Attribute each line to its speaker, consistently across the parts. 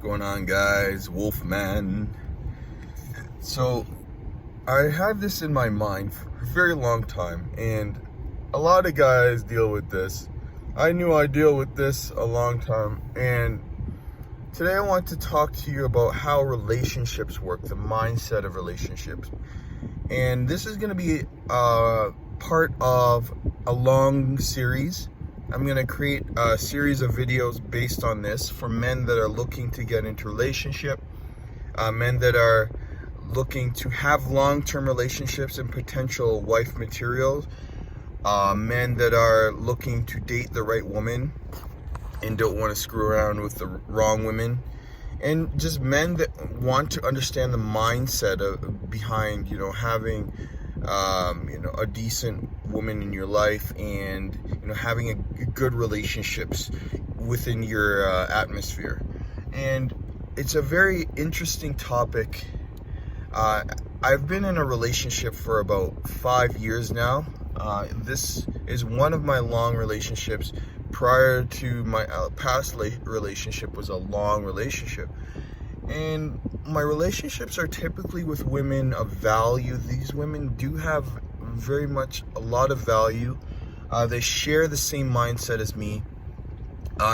Speaker 1: going on, guys? Wolfman. So I had this in my mind for a very long time, and a lot of guys deal with this. I knew I deal with this a long time, and today I want to talk to you about how relationships work, the mindset of relationships. And this is going to be part of a long series. I'm going to create a series of videos based on this for men that are looking to get into relationship, men that are looking to have long-term relationships and potential wife materials, men that are looking to date the right woman and don't want to screw around with the wrong women, and just men that want to understand the mindset behind having a decent woman in your life, and having a good relationships within your atmosphere. And it's a very interesting topic. I've been in a relationship for about 5 years now. This is one of my long relationships. Prior to my past relationship was a long relationship, and my relationships are typically with women of value. These women do have very much a lot of value. They share the same mindset as me.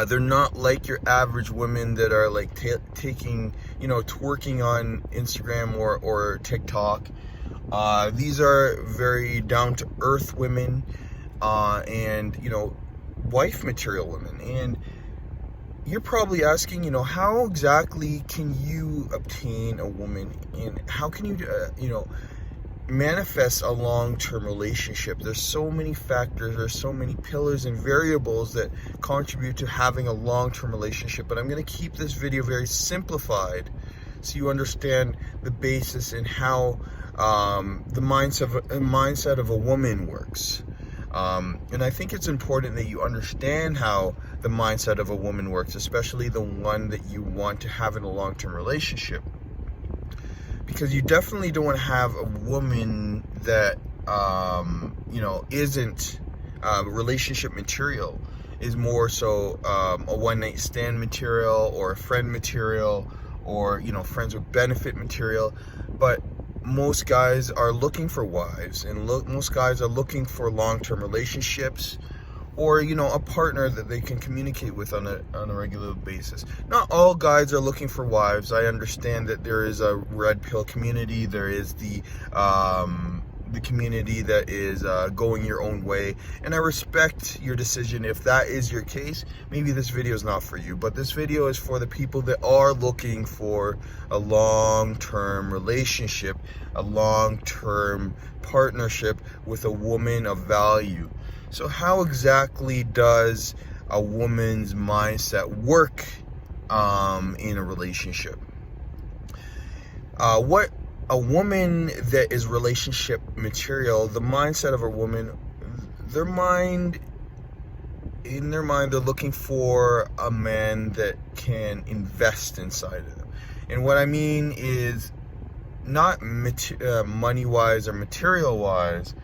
Speaker 1: They're not like your average women that are like taking, twerking on Instagram or TikTok. These are very down-to-earth women, and wife material women. And you're probably asking, how exactly can you obtain a woman, and how can you, manifest a long-term relationship? There's so many factors, there's so many pillars and variables that contribute to having a long-term relationship. But I'm going to keep this video very simplified so you understand the basis and how the mindset of a woman works. And I think it's important that you understand how the mindset of a woman works, especially the one that you want to have in a long-term relationship. Because you definitely don't want to have a woman that, isn't relationship material, is more so a one-night stand material, or a friend material, or, friends with benefit material. But most guys are looking for wives, and most guys are looking for long-term relationships, or a partner that they can communicate with on a regular basis. Not all guys are looking for wives. I understand that there is a red pill community. There is the community that is going your own way, and I respect your decision. If that is your case, maybe this video is not for you. But this video is for the people that are looking for a long-term relationship, a long-term partnership with a woman of value. So how exactly does a woman's mindset work in a relationship? What a woman that is relationship material, the mindset of a woman, in their mind, they're looking for a man that can invest inside of them. And what I mean is not money-wise or material-wise.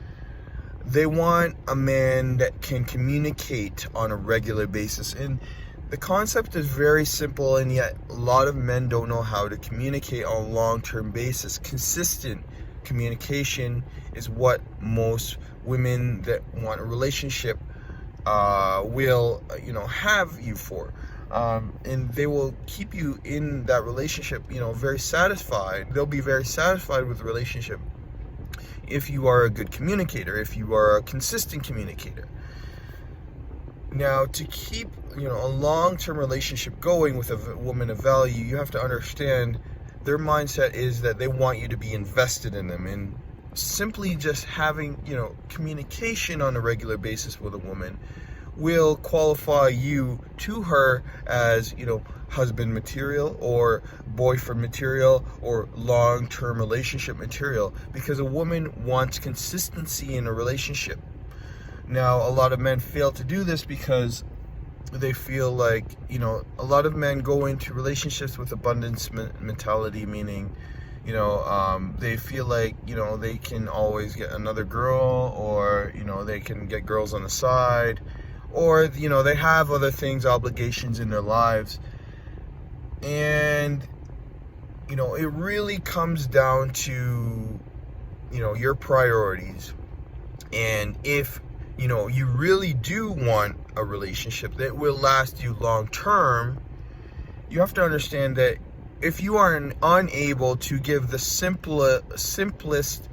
Speaker 1: They want a man that can communicate on a regular basis. And the concept is very simple, and yet a lot of men don't know how to communicate on a long-term basis. Consistent communication is what most women that want a relationship will, have you for. And they will keep you in that relationship, very satisfied. They'll be very satisfied with the relationship if you are a good communicator, if you are a consistent communicator. Now, to keep a long-term relationship going with a woman of value, you have to understand their mindset is that they want you to be invested in them. And simply just having communication on a regular basis with a woman will qualify you to her as husband material, or boyfriend material, or long-term relationship material, because a woman wants consistency in a relationship. Now, a lot of men fail to do this because they feel like, a lot of men go into relationships with abundance mentality, meaning, they feel like, they can always get another girl, or, they can get girls on the side, or, they have other things, obligations in their lives. And it really comes down to your priorities. And if you really do want a relationship that will last you long term, you have to understand that if you are unable to give the simplest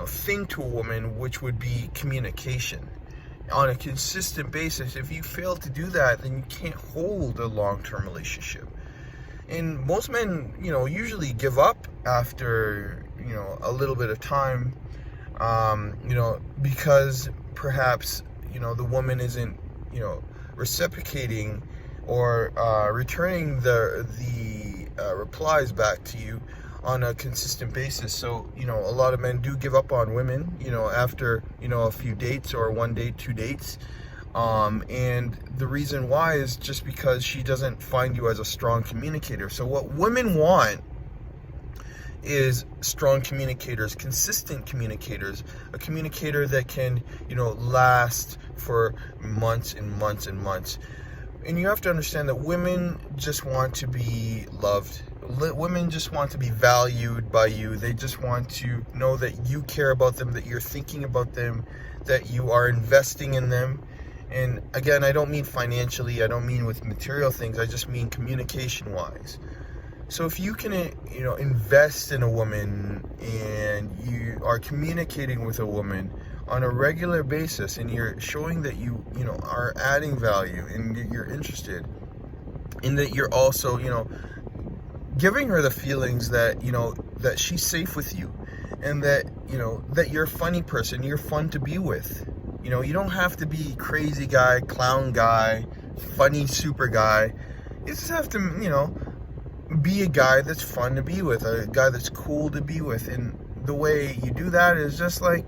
Speaker 1: thing to a woman, which would be communication on a consistent basis, if you fail to do that, then you can't hold a long-term relationship. And most men, usually give up after, a little bit of time, because perhaps, the woman isn't, reciprocating or returning the replies back to you on a consistent basis. So, a lot of men do give up on women, after, a few dates or 1 date, 2 dates. And the reason why is just because she doesn't find you as a strong communicator. So what women want is strong communicators, consistent communicators, a communicator that can, last for months and months and months. And you have to understand that women just want to be loved. Women just want to be valued by you. They just want to know that you care about them, that you're thinking about them, that you are investing in them. And again, I don't mean financially, I don't mean with material things, I just mean communication-wise. So if you can, invest in a woman and you are communicating with a woman on a regular basis and you're showing that you are adding value and you're interested, and that you're also, giving her the feelings that, that she's safe with you, and that, that you're a funny person, you're fun to be with. You don't have to be crazy guy, clown guy, funny super guy. You just have to, be a guy that's fun to be with, a guy that's cool to be with. And the way you do that is just like,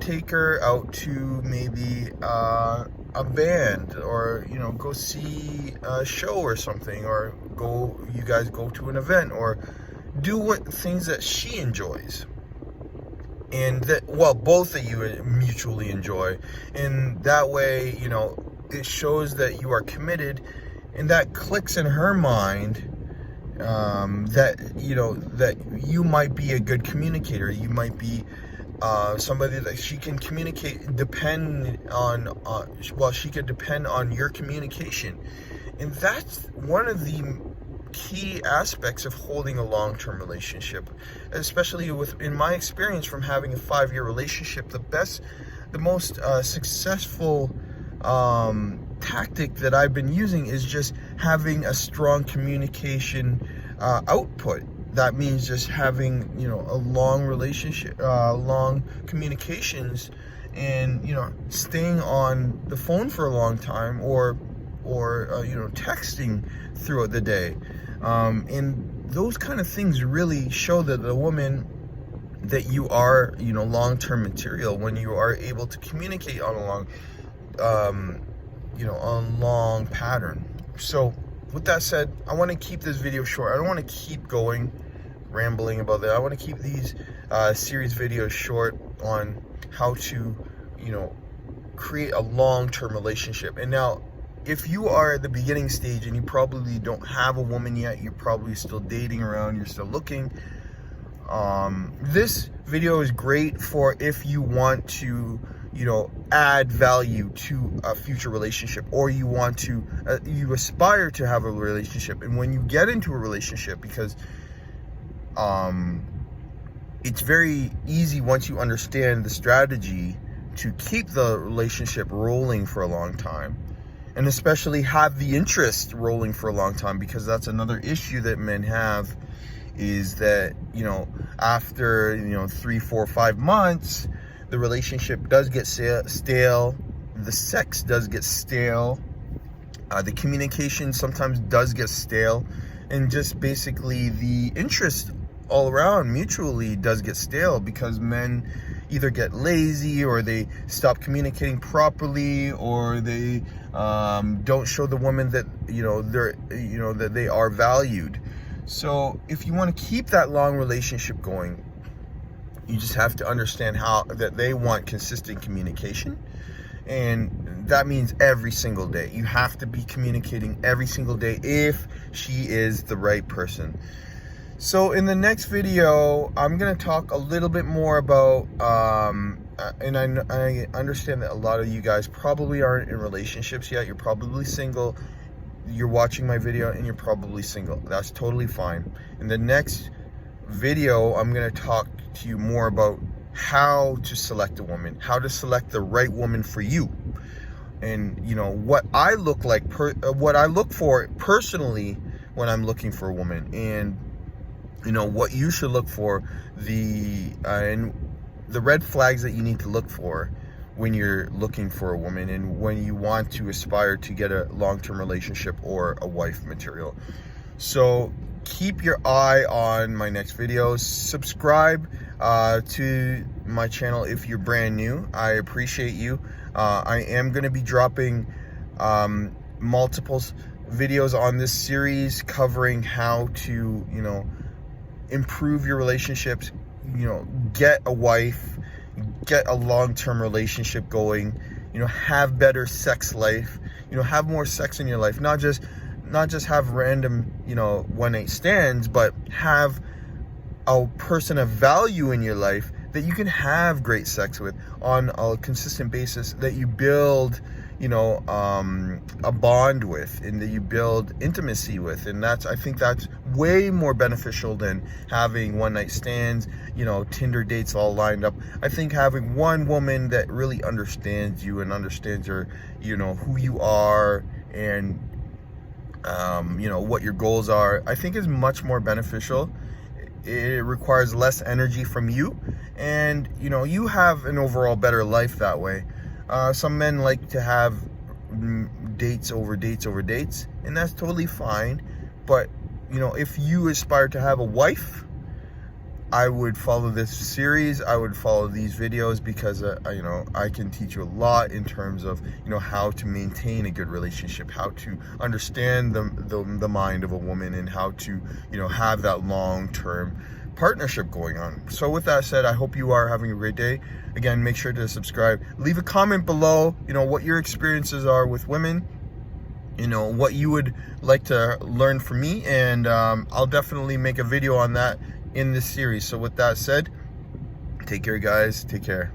Speaker 1: take her out to maybe a band, or, go see a show or something, or you guys go to an event, or do things that she enjoys. And that, both of you mutually enjoy. And that way, it shows that you are committed, and that clicks in her mind, that, that you might be a good communicator. You might be somebody that she can communicate, she could depend on your communication. And that's one of the key aspects of holding a long-term relationship, especially in my experience from having a 5-year relationship. The most successful tactic that I've been using is just having a strong communication output. That means just having, a long relationship, long communications, and, staying on the phone for a long time, or texting throughout the day. And those kind of things really show that the woman that you are, long-term material, when you are able to communicate on a long pattern. So with that said, I want to keep this video short. I don't want to keep going rambling about that. I want to keep these series videos short on how to, create a long-term relationship. And now, if you are at the beginning stage and you probably don't have a woman yet, you're probably still dating around, you're still looking, this video is great for if you want to, add value to a future relationship, or you want to, you aspire to have a relationship. And when you get into a relationship, because it's very easy once you understand the strategy to keep the relationship rolling for a long time, and especially have the interest rolling for a long time, because that's another issue that men have, is that, after, 3, 4, 5 months, the relationship does get stale, the sex does get stale, the communication sometimes does get stale, and just basically the interest all around mutually does get stale, because men either get lazy, or they stop communicating properly, or they don't show the woman that that they are valued. So if you want to keep that long relationship going, you just have to understand that they want consistent communication, And that means every single day. You have to be communicating every single day if she is the right person. So in the next video, I'm going to talk a little bit more about, and I understand that a lot of you guys probably aren't in relationships yet. You're probably single. You're watching my video and you're probably single. That's totally fine. In the next video, I'm going to talk to you more about how to select a woman, how to select the right woman for you. And you know what I look like, what I look for personally when I'm looking for a woman, and you know what you should look for, and the red flags that you need to look for when you're looking for a woman and when you want to aspire to get a long-term relationship or a wife material. So keep your eye on my next videos. Subscribe to my channel if you're brand new. I appreciate you. I am going to be dropping multiple videos on this series covering how to, you know, improve your relationships, you know, get a wife, get a long-term relationship going, you know, have better sex life, you know, have more sex in your life, not just have random, you know, one-night stands, but have a person of value in your life that you can have great sex with on a consistent basis, that you build, you know, a bond with, and that you build intimacy with. And I think that's way more beneficial than having one-night stands, you know, Tinder dates all lined up. I think having one woman that really understands you and understands your, you know, who you are and you know, what your goals are, I think is much more beneficial. It requires less energy from you, and you know, you have an overall better life that way. Some men like to have dates over dates over dates, and that's totally fine. But you know, if you aspire to have a wife, I would follow this series. I would follow these videos because you know, I can teach you a lot in terms of, you know, how to maintain a good relationship, how to understand the mind of a woman, and how to, you know, have that long-term partnership going on. So with that said, I hope you are having a great day. Again, make sure to subscribe. Leave a comment below, you know, what your experiences are with women, you know, what you would like to learn from me, and I'll definitely make a video on that in this series. So with that said, take care, guys. Take care.